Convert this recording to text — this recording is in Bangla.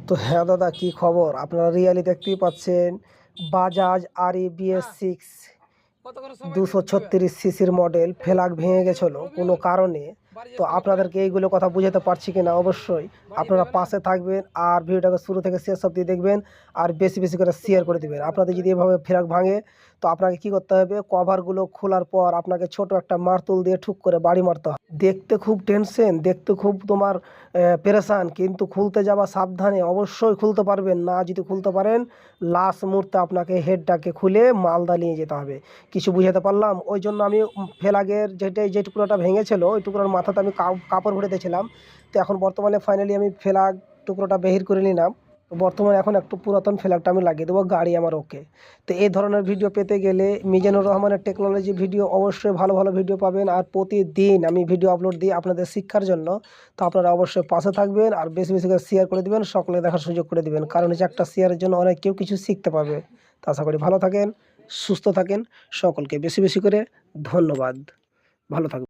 তো হ্যাঁ দাদা, কি খবর? আপনারা রিয়ালি দেখতেই পাচ্ছেন, বাজাজ RE BS6 236 সিসির মডেল ফ্ল্যাগ ভেঙে গেছিল কোনো কারণে। তো আপনাদেরকে এইগুলো কথা বুঝাতে পারছি কিনা অবশ্যই আপনারা পাশে থাকবেন আর ভিডিওটাকে শুরু থেকে শেষ অবধি দেখবেন আর বেশি বেশি করে শেয়ার করে দেবেন। আপনাদের যদি এভাবে ফ্ল্যাগ ভাঙে তো আপনাকে কি করতে হবে, কভারগুলো খোলার পর আপনাকে ছোট একটা মারতুল দিয়ে ঠুক করে বাড়ি মারতে হবে। দেখতে খুব টেনশন, দেখতে খুব তোমার পেরেশান, কিন্তু খুলতে যাওয়া সাবধানে, অবশ্যই খুলতে পারবেন না। যদি খুলতে পারেন লাস্ট মুহূর্তে আপনাকে হেডটাকে খুলে মালদা নিয়ে যেতে হবে। কিছু বুঝাতে পারলাম? ওই জন্য আমি ফ্ল্যাগের যে টুকরোটা ভেঙেছিল ওই টুকরোর মাথাতে আমি কাপড় ভরে দিয়েছিলাম। তো এখন বর্তমানে ফাইনালি আমি ফ্ল্যাগ টুকরোটা বের করে নিলাম। তো বর্তমানে এখন একটু পুরাতন ফ্ল্যাগটা আমি লাগিয়ে দেবো, গাড়ি আমার ওকে। তো এই ধরনের ভিডিও পেতে গেলে মিজানুর রহমানের টেকনোলজি ভিডিও, অবশ্যই ভালো ভালো ভিডিও পাবেন। আর প্রতিদিন আমি ভিডিও আপলোড দিই আপনাদের শিক্ষার জন্য। তো আপনারা অবশ্যই পাশে থাকবেন আর বেশি বেশি করে শেয়ার করে দিবেন, সকলে দেখার সুযোগ করে দিবেন। কারণ হচ্ছে একটা শেয়ারের জন্য অনেক কেউ কিছু শিখতে পারবে। তো আশা করি ভালো থাকেন, সুস্থ থাকেন। সকলকে বেশি বেশি করে ধন্যবাদ। ভালো থাকবেন।